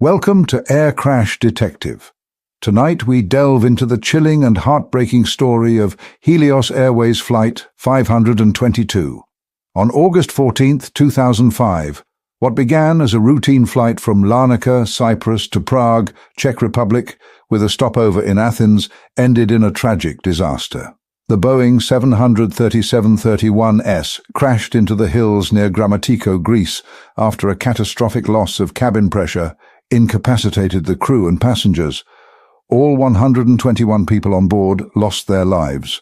Welcome to Air Crash Detective. Tonight we delve into the chilling and heartbreaking story of Helios Airways Flight 522. On August 14, 2005, what began as a routine flight from Larnaca, Cyprus to Prague, Czech Republic, with a stopover in Athens, ended in a tragic disaster. The Boeing 737-31S crashed into the hills near Grammatiko, Greece, after a catastrophic loss of cabin pressure incapacitated the crew and passengers. All 121 people on board lost their lives.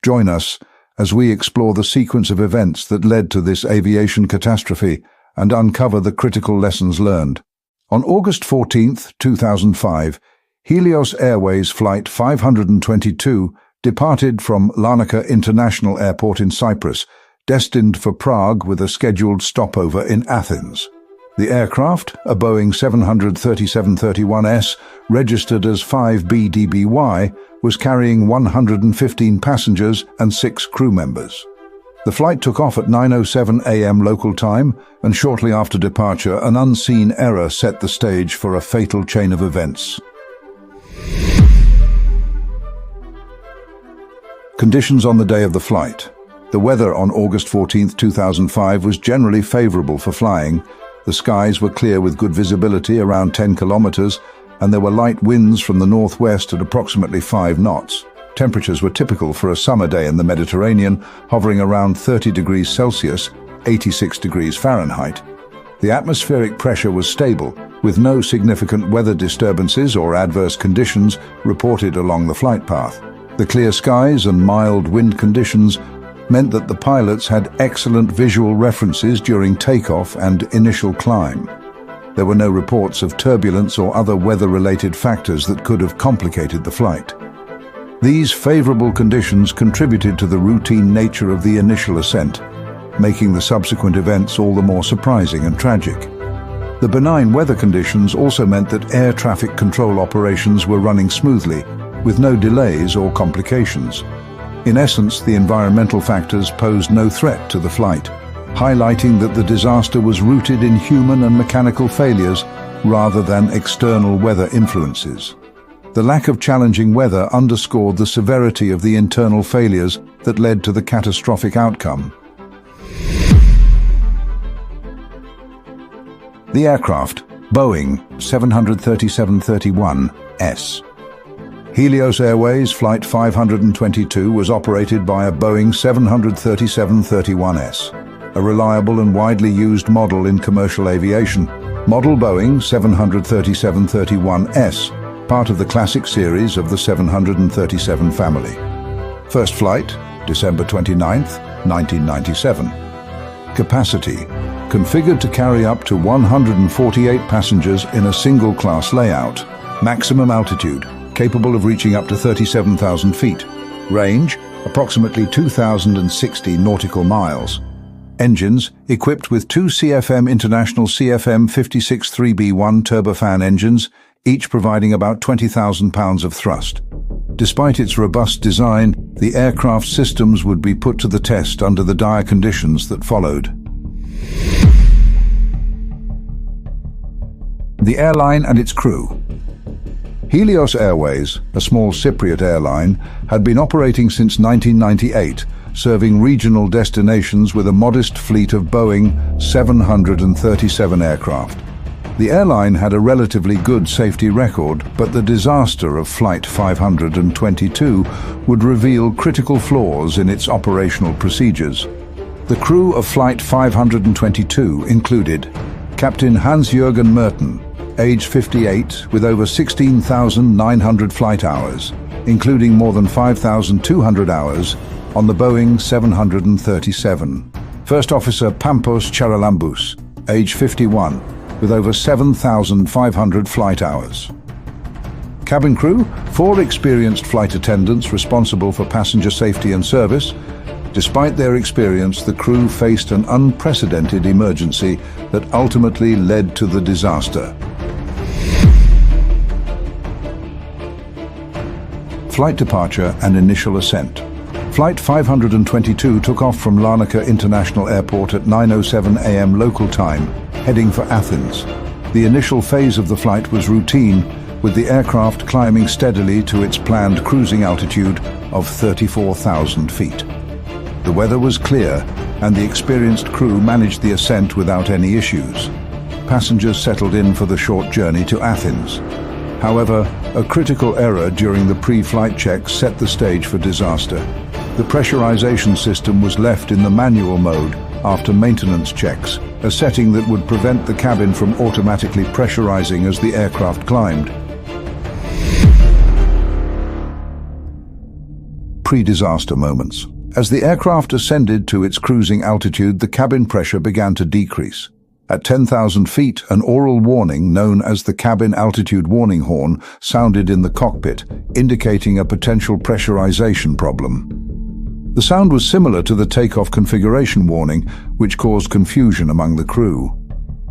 Join us as we explore the sequence of events that led to this aviation catastrophe and uncover the critical lessons learned. On August 14, 2005, Helios Airways Flight 522 departed from Larnaca International Airport in Cyprus, destined for Prague with a scheduled stopover in Athens. The aircraft, a Boeing 737-31S, registered as 5BDBY, was carrying 115 passengers and 6 crew members. The flight took off at 9:07 a.m. local time, and shortly after departure, an unseen error set the stage for a fatal chain of events. Conditions on the day of the flight. The weather on August 14, 2005 was generally favorable for flying. The skies were clear with good visibility around 10 kilometers, and there were light winds from the northwest at approximately 5 knots. Temperatures were typical for a summer day in the Mediterranean, hovering around 30 degrees Celsius, 86 degrees Fahrenheit. The atmospheric pressure was stable, with no significant weather disturbances or adverse conditions reported along the flight path. The clear skies and mild wind conditions meant that the pilots had excellent visual references during takeoff and initial climb. There were no reports of turbulence or other weather-related factors that could have complicated the flight. These favorable conditions contributed to the routine nature of the initial ascent, making the subsequent events all the more surprising and tragic. The benign weather conditions also meant that air traffic control operations were running smoothly, with no delays or complications. In essence, the environmental factors posed no threat to the flight, highlighting that the disaster was rooted in human and mechanical failures rather than external weather influences. The lack of challenging weather underscored the severity of the internal failures that led to the catastrophic outcome. The aircraft, Boeing 737-31S. Helios Airways Flight 522 was operated by a Boeing 737-31S, a reliable and widely used model in commercial aviation. Model Boeing 737-31S, part of the classic series of the 737 family. First flight, December 29, 1997. Capacity, configured to carry up to 148 passengers in a single-class layout. Maximum altitude, capable of reaching up to 37,000 feet. Range, approximately 2,060 nautical miles. Engines, equipped with 2 CFM International CFM 56-3B1 turbofan engines, each providing about 20,000 pounds of thrust. Despite its robust design, the aircraft's systems would be put to the test under the dire conditions that followed. The airline and its crew. Helios Airways, a small Cypriot airline, had been operating since 1998, serving regional destinations with a modest fleet of Boeing 737 aircraft. The airline had a relatively good safety record, but the disaster of Flight 522 would reveal critical flaws in its operational procedures. The crew of Flight 522 included Captain Hans-Jürgen Merten, age 58, with over 16,900 flight hours, including more than 5,200 hours on the Boeing 737. First Officer Pampos Charalambous, age 51, with over 7,500 flight hours. Cabin crew, 4 experienced flight attendants responsible for passenger safety and service. Despite their experience, the crew faced an unprecedented emergency that ultimately led to the disaster. Flight departure and initial ascent. Flight 522 took off from Larnaca International Airport at 9:07 a.m. local time, heading for Athens. The initial phase of the flight was routine, with the aircraft climbing steadily to its planned cruising altitude of 34,000 feet. The weather was clear, and the experienced crew managed the ascent without any issues. Passengers settled in for the short journey to Athens. However, a critical error during the pre-flight checks set the stage for disaster. The pressurization system was left in the manual mode after maintenance checks, a setting that would prevent the cabin from automatically pressurizing as the aircraft climbed. Pre-disaster moments. As the aircraft ascended to its cruising altitude, the cabin pressure began to decrease. At 10,000 feet, an oral warning known as the cabin altitude warning horn sounded in the cockpit, indicating a potential pressurization problem. The sound was similar to the takeoff configuration warning, which caused confusion among the crew.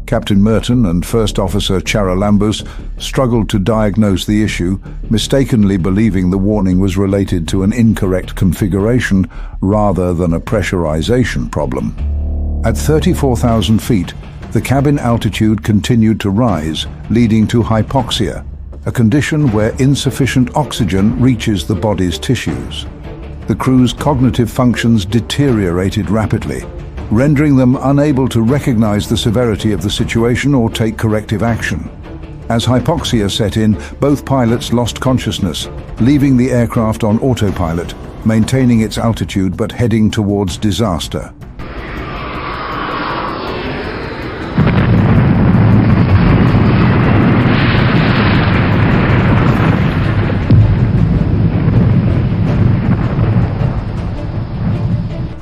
Captain Merton and First Officer Charalambous struggled to diagnose the issue, mistakenly believing the warning was related to an incorrect configuration rather than a pressurization problem. At 34,000 feet, the cabin altitude continued to rise, leading to hypoxia, a condition where insufficient oxygen reaches the body's tissues. The crew's cognitive functions deteriorated rapidly, rendering them unable to recognize the severity of the situation or take corrective action. As hypoxia set in, both pilots lost consciousness, leaving the aircraft on autopilot, maintaining its altitude but heading towards disaster.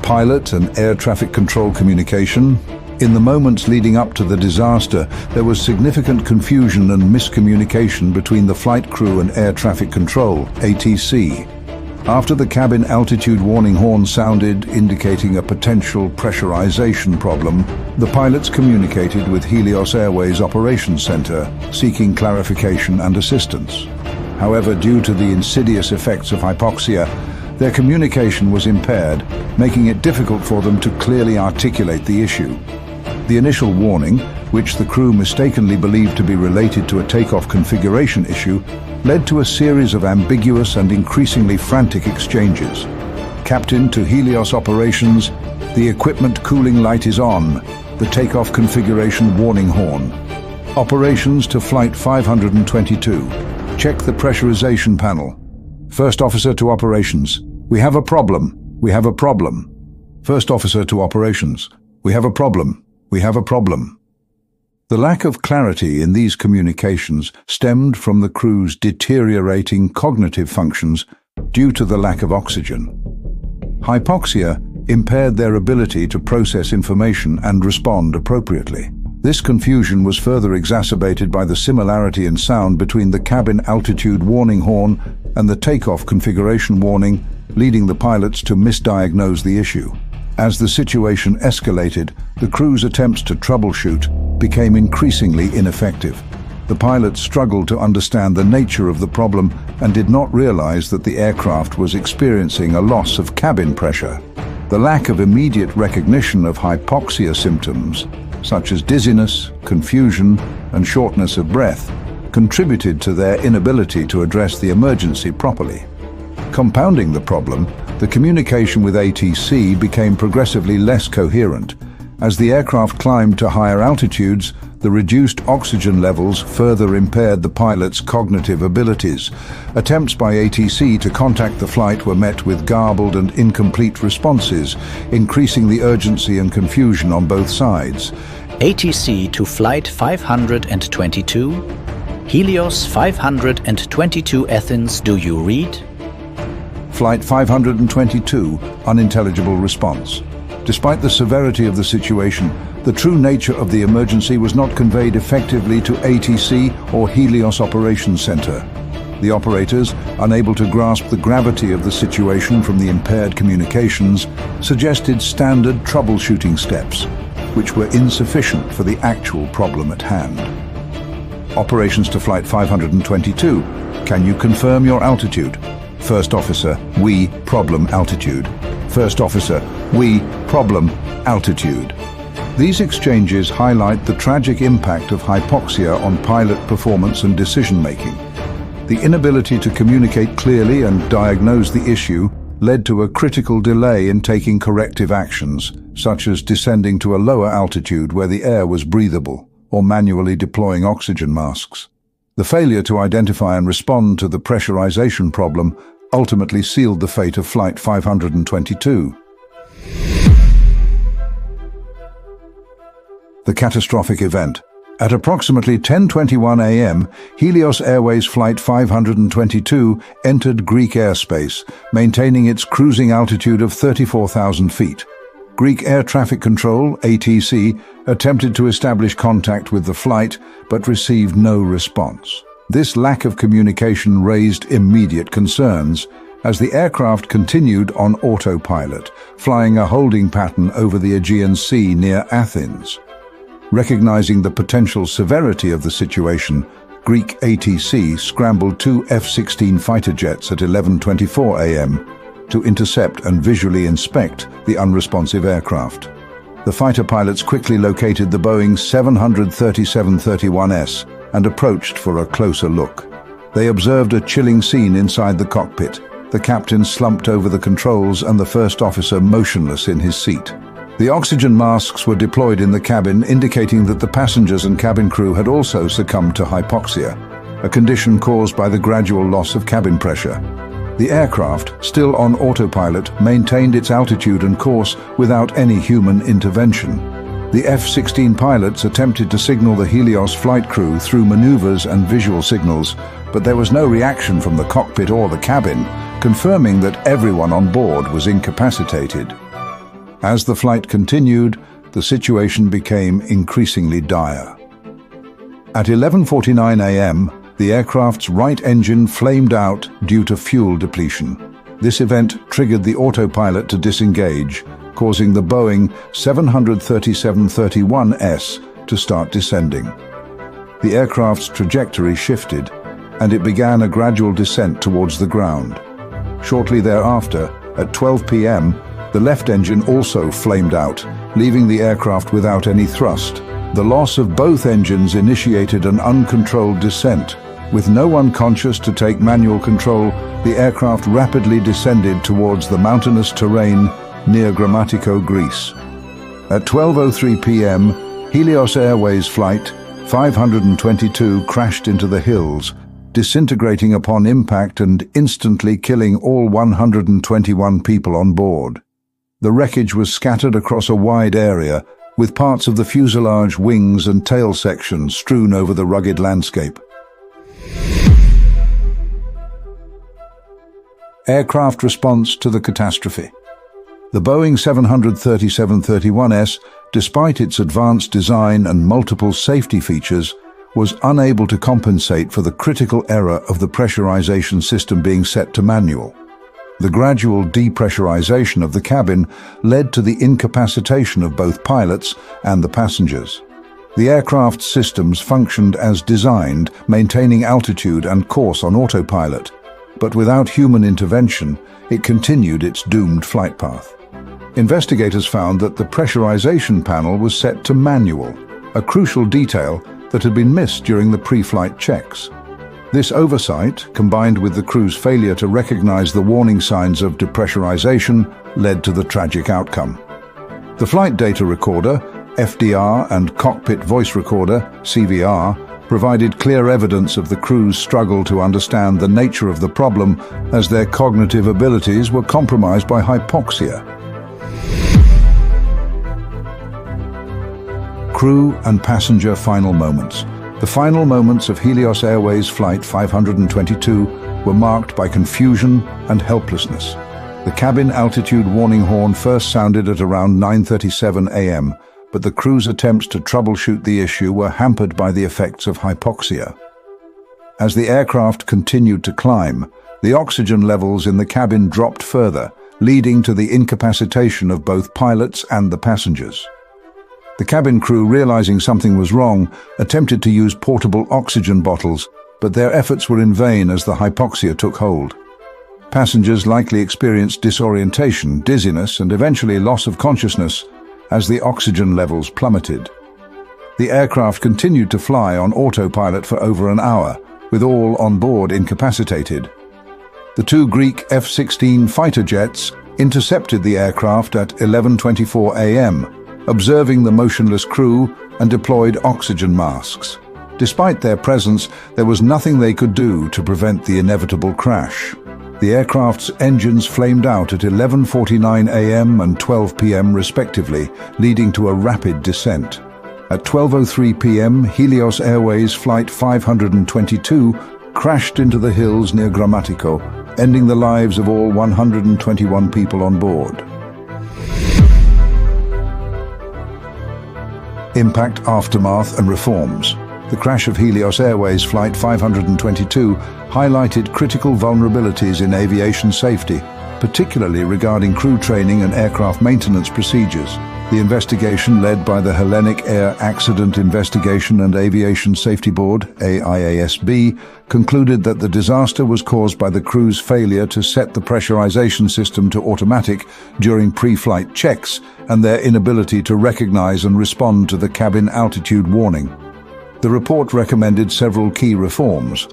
Pilot and air traffic control communication. In the moments leading up to the disaster, there was significant confusion and miscommunication between the flight crew and air traffic control, ATC. After the cabin altitude warning horn sounded, indicating a potential pressurization problem, the pilots communicated with Helios Airways Operations Center, seeking clarification and assistance. However, due to the insidious effects of hypoxia, their communication was impaired, making it difficult for them to clearly articulate the issue. The initial warning, which the crew mistakenly believed to be related to a takeoff configuration issue, led to a series of ambiguous and increasingly frantic exchanges. Captain to Helios Operations, the equipment cooling light is on, the takeoff configuration warning horn. Operations to Flight 522, check the pressurization panel. First Officer to Operations, we have a problem. We have a problem. First Officer to Operations, we have a problem. We have a problem. The lack of clarity in these communications stemmed from the crew's deteriorating cognitive functions due to the lack of oxygen. Hypoxia impaired their ability to process information and respond appropriately. This confusion was further exacerbated by the similarity in sound between the cabin altitude warning horn and the takeoff configuration warning, leading the pilots to misdiagnose the issue. As the situation escalated, the crew's attempts to troubleshoot became increasingly ineffective. The pilots struggled to understand the nature of the problem and did not realize that the aircraft was experiencing a loss of cabin pressure. The lack of immediate recognition of hypoxia symptoms, such as dizziness, confusion, and shortness of breath, contributed to their inability to address the emergency properly. Compounding the problem, the communication with ATC became progressively less coherent. As the aircraft climbed to higher altitudes, the reduced oxygen levels further impaired the pilot's cognitive abilities. Attempts by ATC to contact the flight were met with garbled and incomplete responses, increasing the urgency and confusion on both sides. ATC to Flight 522. Helios 522 Athens, do you read? Flight 522, unintelligible response. Despite the severity of the situation, the true nature of the emergency was not conveyed effectively to ATC or Helios Operations Center. The operators, unable to grasp the gravity of the situation from the impaired communications, suggested standard troubleshooting steps, which were insufficient for the actual problem at hand. Operations to Flight 522, can you confirm your altitude? First Officer, we, problem altitude. First Officer, we, problem altitude. These exchanges highlight the tragic impact of hypoxia on pilot performance and decision-making. The inability to communicate clearly and diagnose the issue led to a critical delay in taking corrective actions, such as descending to a lower altitude where the air was breathable, or manually deploying oxygen masks. The failure to identify and respond to the pressurization problem ultimately sealed the fate of Flight 522. The catastrophic event. At approximately 10:21 a.m., Helios Airways Flight 522 entered Greek airspace, maintaining its cruising altitude of 34,000 feet. Greek Air Traffic Control, ATC, attempted to establish contact with the flight, but received no response. This lack of communication raised immediate concerns, as the aircraft continued on autopilot, flying a holding pattern over the Aegean Sea near Athens. Recognizing the potential severity of the situation, Greek ATC scrambled two F-16 fighter jets at 11:24 a.m. to intercept and visually inspect the unresponsive aircraft. The fighter pilots quickly located the Boeing 737-31S and approached for a closer look. They observed a chilling scene inside the cockpit, the captain slumped over the controls and the first officer motionless in his seat. The oxygen masks were deployed in the cabin, indicating that the passengers and cabin crew had also succumbed to hypoxia, a condition caused by the gradual loss of cabin pressure. The aircraft, still on autopilot, maintained its altitude and course without any human intervention. The F-16 pilots attempted to signal the Helios flight crew through maneuvers and visual signals, but there was no reaction from the cockpit or the cabin, confirming that everyone on board was incapacitated. As the flight continued, the situation became increasingly dire. At 11:49 a.m., the aircraft's right engine flamed out due to fuel depletion. This event triggered the autopilot to disengage, causing the Boeing 737-31S to start descending. The aircraft's trajectory shifted, and it began a gradual descent towards the ground. Shortly thereafter, at 12 p.m., the left engine also flamed out, leaving the aircraft without any thrust. The loss of both engines initiated an uncontrolled descent. With no one conscious to take manual control, the aircraft rapidly descended towards the mountainous terrain near Grammatico, Greece. At 12:03 p.m., Helios Airways Flight 522 crashed into the hills, disintegrating upon impact and instantly killing all 121 people on board. The wreckage was scattered across a wide area, with parts of the fuselage, wings and tail sections strewn over the rugged landscape. Aircraft response to the catastrophe. The Boeing 737-31S, despite its advanced design and multiple safety features, was unable to compensate for the critical error of the pressurization system being set to manual. The gradual depressurization of the cabin led to the incapacitation of both pilots and the passengers. The aircraft's systems functioned as designed, maintaining altitude and course on autopilot, but without human intervention, it continued its doomed flight path. Investigators found that the pressurization panel was set to manual, a crucial detail that had been missed during the pre-flight checks. This oversight, combined with the crew's failure to recognize the warning signs of depressurization, led to the tragic outcome. The flight data recorder, FDR, and cockpit voice recorder, CVR, provided clear evidence of the crew's struggle to understand the nature of the problem, as their cognitive abilities were compromised by hypoxia. Crew and passenger final moments. The final moments of Helios Airways Flight 522 were marked by confusion and helplessness. The cabin altitude warning horn first sounded at around 9:37 a.m., but the crew's attempts to troubleshoot the issue were hampered by the effects of hypoxia. As the aircraft continued to climb, the oxygen levels in the cabin dropped further, leading to the incapacitation of both pilots and the passengers. The cabin crew, realizing something was wrong, attempted to use portable oxygen bottles, but their efforts were in vain as the hypoxia took hold. Passengers likely experienced disorientation, dizziness, and eventually loss of consciousness, as the oxygen levels plummeted. The aircraft continued to fly on autopilot for over an hour, with all on board incapacitated. The two Greek F-16 fighter jets intercepted the aircraft at 11:24 a.m., observing the motionless crew and deployed oxygen masks. Despite their presence, there was nothing they could do to prevent the inevitable crash. The aircraft's engines flamed out at 11:49 a.m. and 12 p.m. respectively, leading to a rapid descent. At 12:03 p.m., Helios Airways Flight 522 crashed into the hills near Grammatico, ending the lives of all 121 people on board. Impact, aftermath and reforms. The crash of Helios Airways Flight 522 highlighted critical vulnerabilities in aviation safety, particularly regarding crew training and aircraft maintenance procedures. The investigation, led by the Hellenic Air Accident Investigation and Aviation Safety Board, AIASB, concluded that the disaster was caused by the crew's failure to set the pressurization system to automatic during pre-flight checks and their inability to recognize and respond to the cabin altitude warning. The report recommended several key reforms: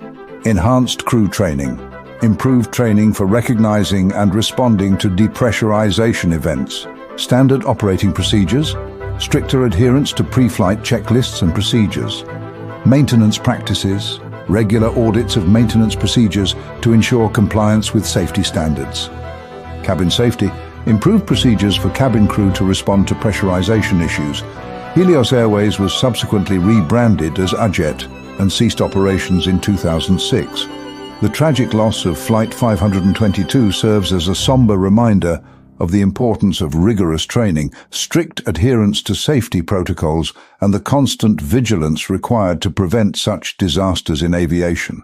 enhanced crew training, improved training for recognizing and responding to depressurization events, standard operating procedures, stricter adherence to pre-flight checklists and procedures, maintenance practices, regular audits of maintenance procedures to ensure compliance with safety standards. Cabin safety, improved procedures for cabin crew to respond to pressurization issues. Helios Airways was subsequently rebranded as Ajet and ceased operations in 2006. The tragic loss of Flight 522 serves as a somber reminder of the importance of rigorous training, strict adherence to safety protocols, and the constant vigilance required to prevent such disasters in aviation.